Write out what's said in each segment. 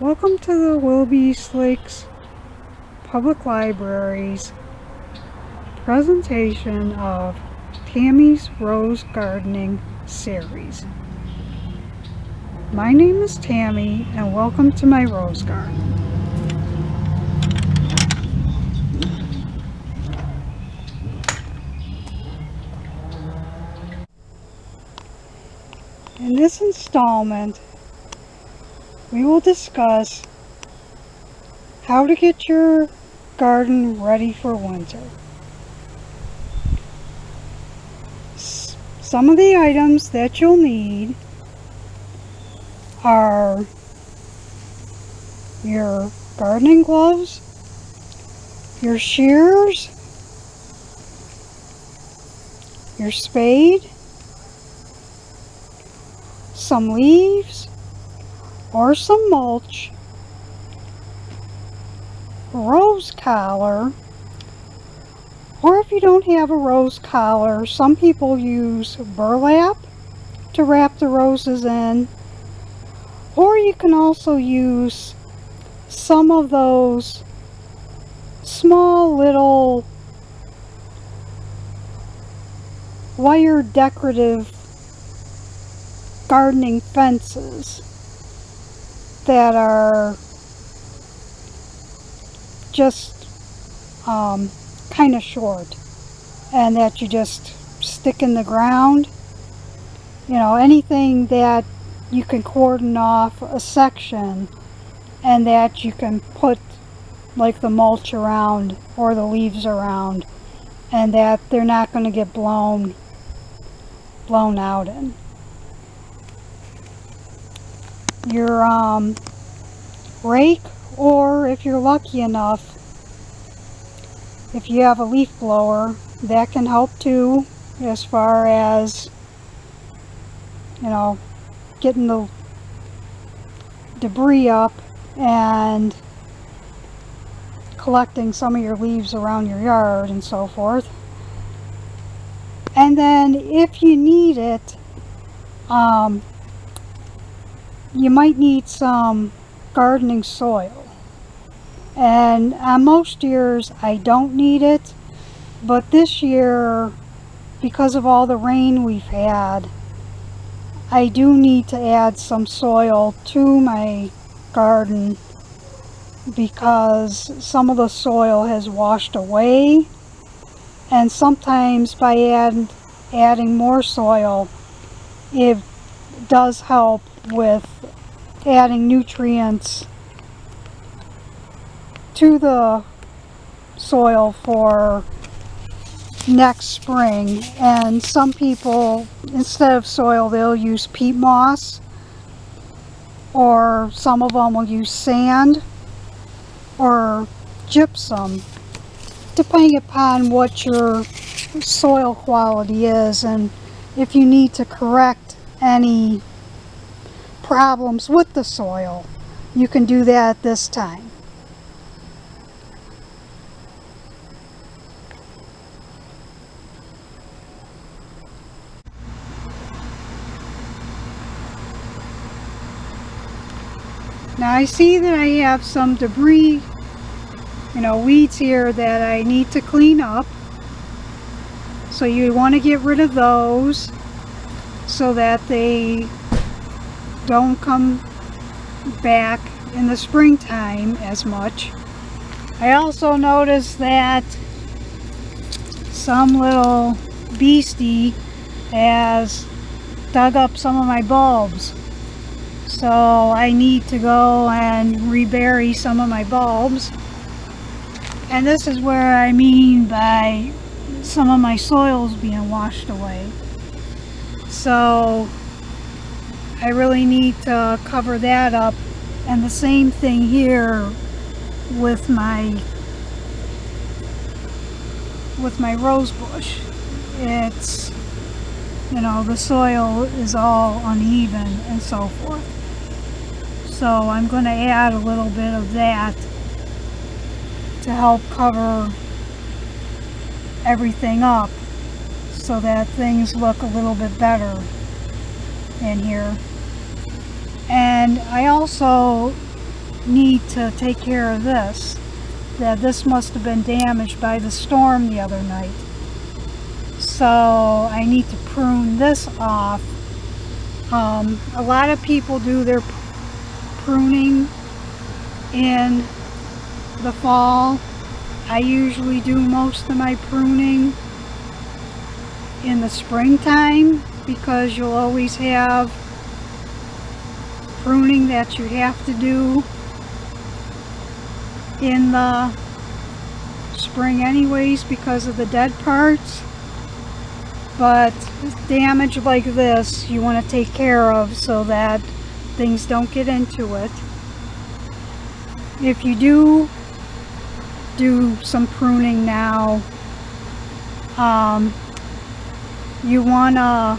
Welcome to the Willoughby-Eastlake's Public Library's presentation of Tammy's Rose Gardening Series. My name is Tammy and welcome to my rose garden. In this installment, we will discuss how to get your garden ready for winter. Some of the items that you'll need are your gardening gloves, your shears, your spade, some leaves or some mulch, rose collar, or if you don't have a rose collar, some people use burlap to wrap the roses in, or you can also use some of those small little wire decorative gardening fences that are just kind of short and that you just stick in the ground. You know, anything that you can cordon off a section and that you can put like the mulch around or the leaves around, and that they're not going to get blown out in. Your rake, or if you're lucky enough, if you have a leaf blower, that can help too, as far as, you know, getting the debris up and collecting some of your leaves around your yard and so forth. And then if you need it, you might need some gardening soil. And on most years I don't need it, but this year, because of all the rain we've had, I do need to add some soil to my garden because some of the soil has washed away, and sometimes by adding more soil, it does help with adding nutrients to the soil for next spring. And some people, instead of soil, they'll use peat moss, or some of them will use sand or gypsum, depending upon what your soil quality is and if you need to correct any problems with the soil, you can do that at this time. Now I see that I have some debris, weeds here that I need to clean up. So you want to get rid of those so that they don't come back in the springtime as much. I also noticed that some little beastie has dug up some of my bulbs. So I need to go and rebury some of my bulbs. And this is where I mean by some of my soils being washed away. So I really need to cover that up. And the same thing here with my rose bush. It's, the soil is all uneven and so forth. So I'm going to add a little bit of that to help cover everything up so that things look a little bit better in here. And I also need to take care of this. That this must have been damaged by the storm the other night. So I need to prune this off. A lot of people do their pruning in the fall. I usually do most of my pruning in the springtime because you'll always have pruning that you have to do in the spring anyways because of the dead parts. But damage like this you want to take care of so that things don't get into it. If you do some pruning now, you want to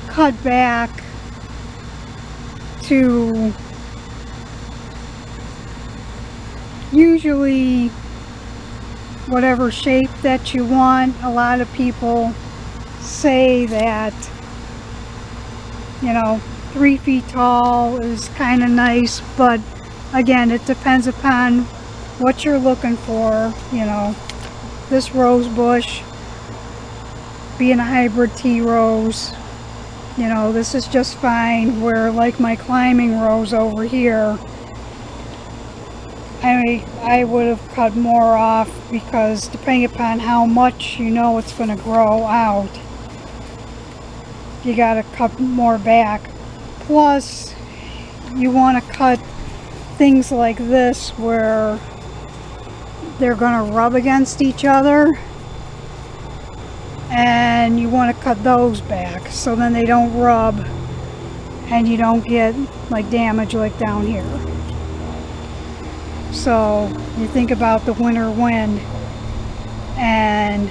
cut back to usually whatever shape that you want. A lot of people say that, you know, 3 feet tall is kind of nice, but again, it depends upon what you're looking for. You know, this rose bush being a hybrid tea rose, you know, this is just fine. Where like my climbing rose over here, I would have cut more off because depending upon how much you know it's going to grow out, you got to cut more back. Plus, you want to cut things like this where they're going to rub against each other, and you want to cut those back so then they don't rub and you don't get like damage like down here. So you think about the winter wind, and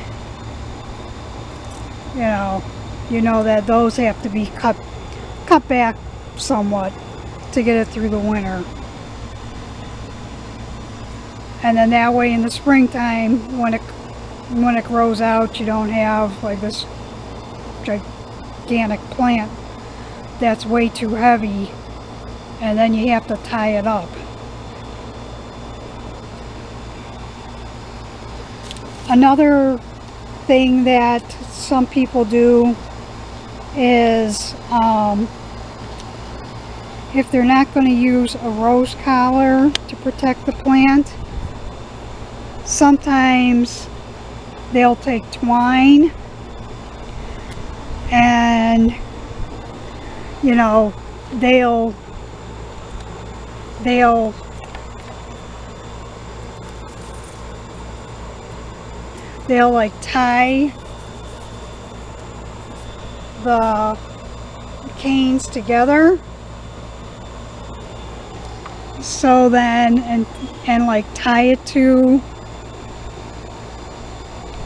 you know that those have to be cut back somewhat to get it through the winter. And then that way in the springtime, when it grows out, you don't have like this gigantic plant that's way too heavy, and then you have to tie it up. Another thing that some people do is if they're not going to use a rose collar to protect the plant, sometimes they'll take twine and, you know, they'll like tie the canes together, so then and like tie it to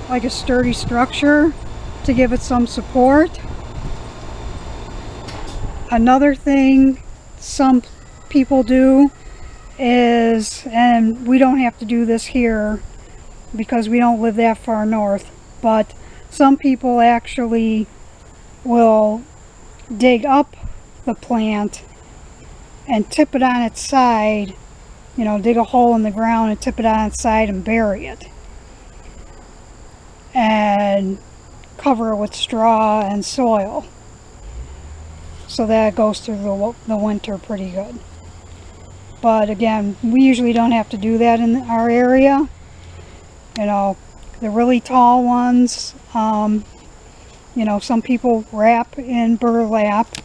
like a sturdy structure to give it some support. Another thing some people do is, and we don't have to do this here because we don't live that far north, but some people actually will dig up the plant and tip it on its side, you know, dig a hole in the ground and tip it on its side and bury it, and cover it with straw and soil so that it goes through the winter pretty good. But again, we usually don't have to do that in our area. You know, the really tall ones, you know, some people wrap in burlap.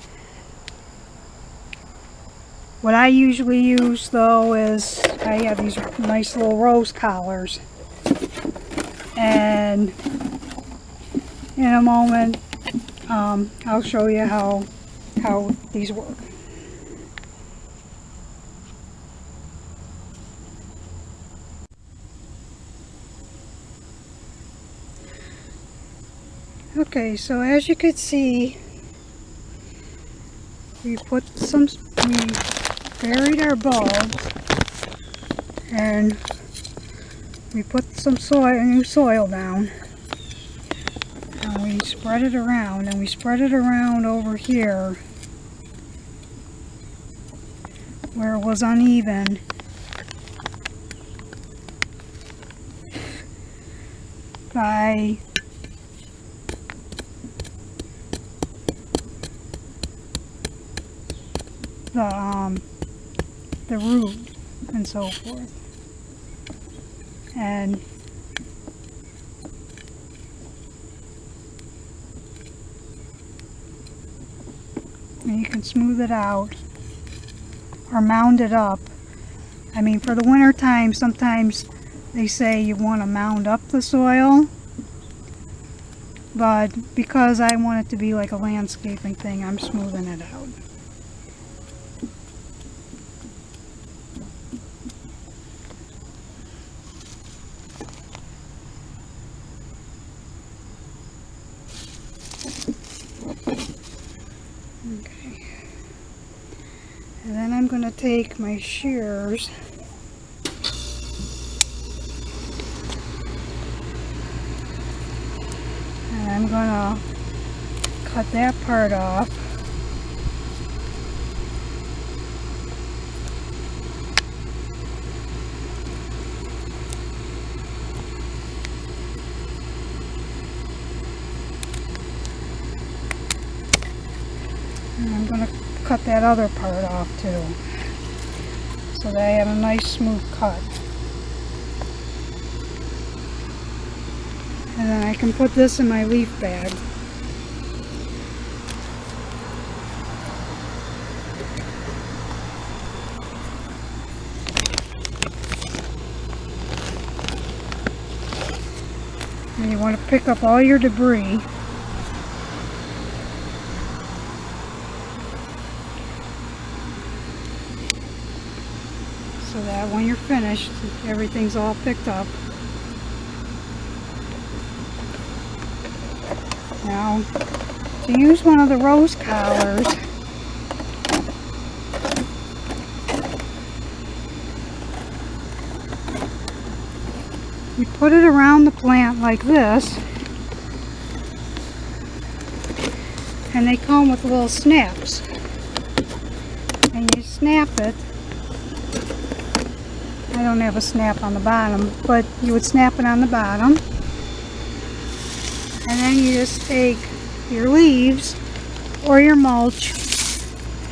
What I usually use though is I have these nice little rose collars, and in a moment I'll show you how these work. Okay, so as you could see, we buried our bulbs, and we put some new soil down, and we spread it around, over here where it was uneven. By the root and so forth. And you can smooth it out or mound it up. I mean, for the winter time, sometimes they say you want to mound up the soil, but because I want it to be like a landscaping thing, I'm smoothing it out. Okay. And then I'm going to take my shears and I'm going to cut that part off. And I'm going to cut that other part off too, so that I have a nice smooth cut. And then I can put this in my leaf bag. And you want to pick up all your debris. So that when you're finished, everything's all picked up. Now, to use one of the rose collars, you put it around the plant like this, and they come with little snaps. And you snap it. I don't have a snap on the bottom, but you would snap it on the bottom. And then you just take your leaves or your mulch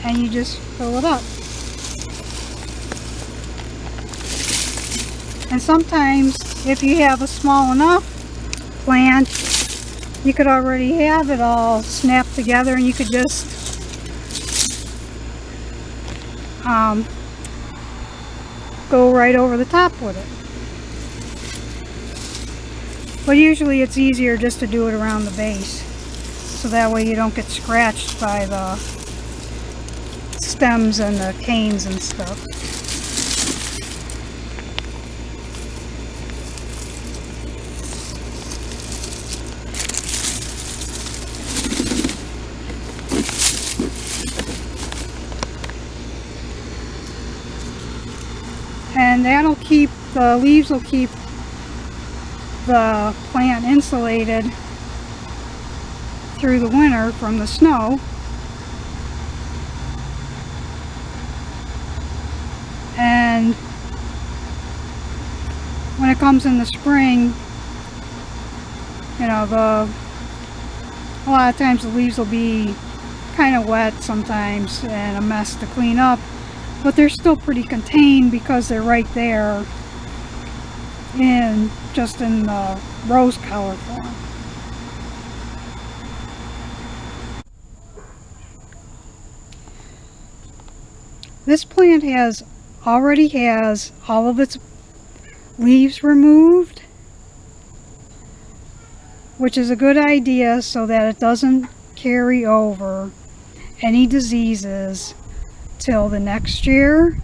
and you just fill it up. And sometimes if you have a small enough plant, you could already have it all snapped together and you could just go right over the top with it. But usually it's easier just to do it around the base, so that way you don't get scratched by the stems and the canes and stuff. And that'll keep, the leaves will keep the plant insulated through the winter from the snow. And when it comes in the spring, you know, a lot of times the leaves will be kind of wet sometimes and a mess to clean up, but they're still pretty contained because they're right there just in the rose color form. This plant already has all of its leaves removed, which is a good idea so that it doesn't carry over any diseases till the next year.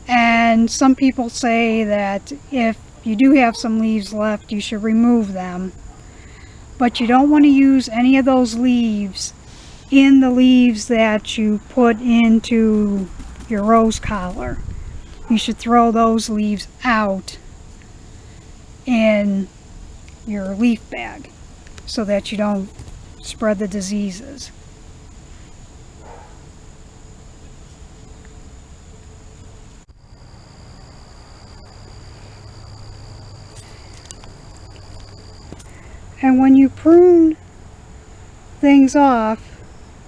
And some people say that if you do have some leaves left, you should remove them. But you don't want to use any of those leaves in the leaves that you put into your rose collar. You should throw those leaves out in your leaf bag so that you don't spread the diseases. And when you prune things off,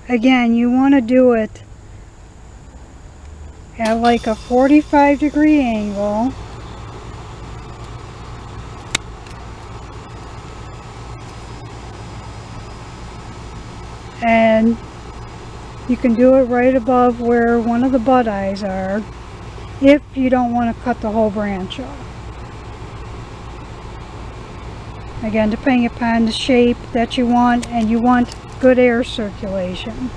again, you want to do it at like a 45-degree angle. And you can do it right above where one of the bud eyes are, if you don't want to cut the whole branch off. Again, depending upon the shape that you want, and you want good air circulation.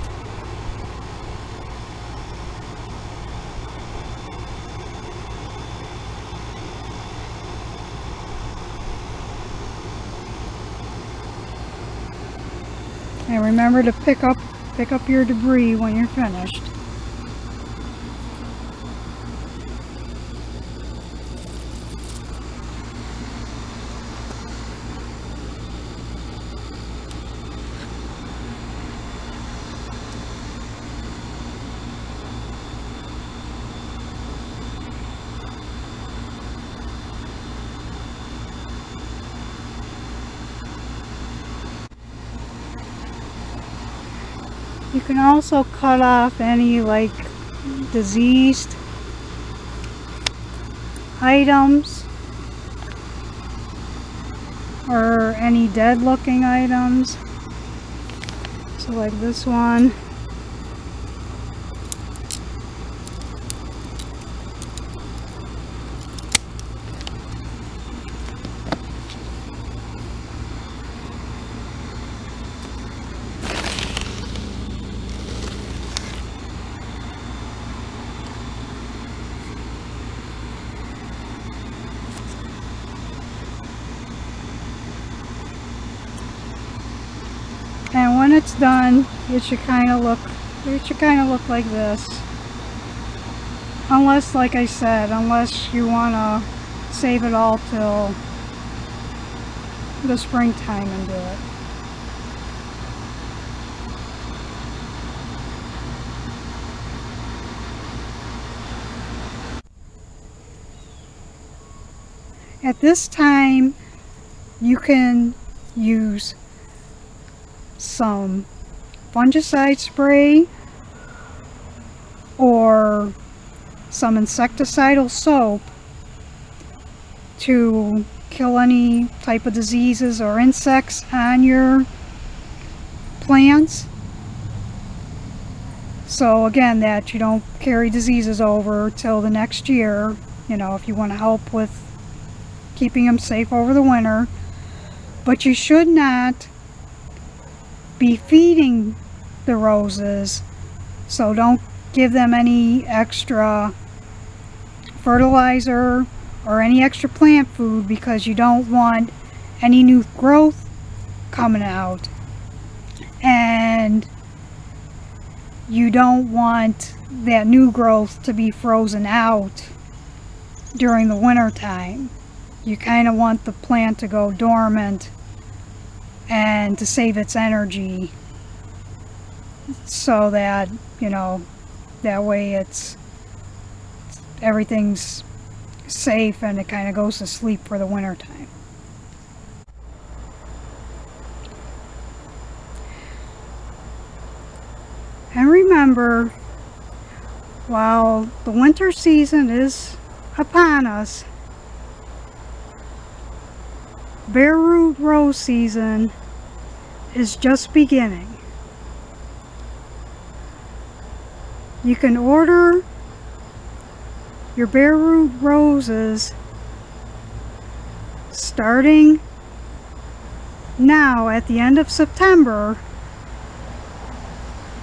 And remember to pick up your debris when you're finished. You can also cut off any like diseased items or any dead looking items. So like this one. And when it's done, it should kind of look like this. Unless, like I said, unless you want to save it all till the springtime and do it. At this time, you can use some fungicide spray or some insecticidal soap to kill any type of diseases or insects on your plants. So again, that you don't carry diseases over till the next year, you know, if you want to help with keeping them safe over the winter. But you should not be feeding the roses, so don't give them any extra fertilizer or any extra plant food, because you don't want any new growth coming out, and you don't want that new growth to be frozen out during the winter time. You kind of want the plant to go dormant and to save its energy, so that, you know, that way everything's safe and it kind of goes to sleep for the winter time. And remember, while the winter season is upon us, bare root rose season is just beginning. You can order your bare root roses starting now at the end of September,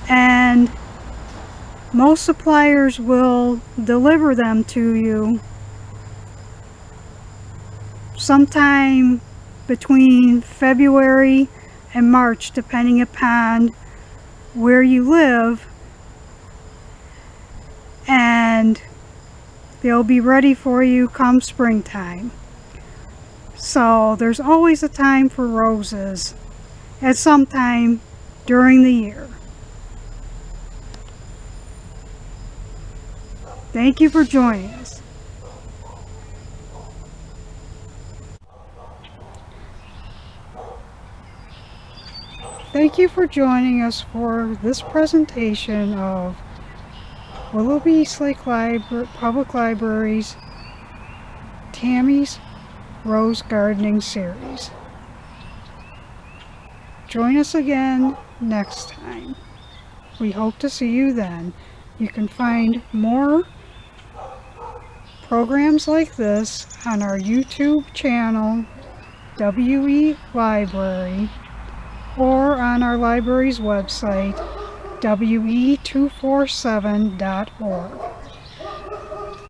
and most suppliers will deliver them to you sometime between February and March, depending upon where you live, and they'll be ready for you come springtime. So there's always a time for roses at some time during the year. Thank you for joining us. Thank you for joining us for this presentation of Willoughby-Eastlake Public Library's Tammy's Rose Gardening Series. Join us again next time. We hope to see you then. You can find more programs like this on our YouTube channel, WE Library, or on our library's website, we247.org.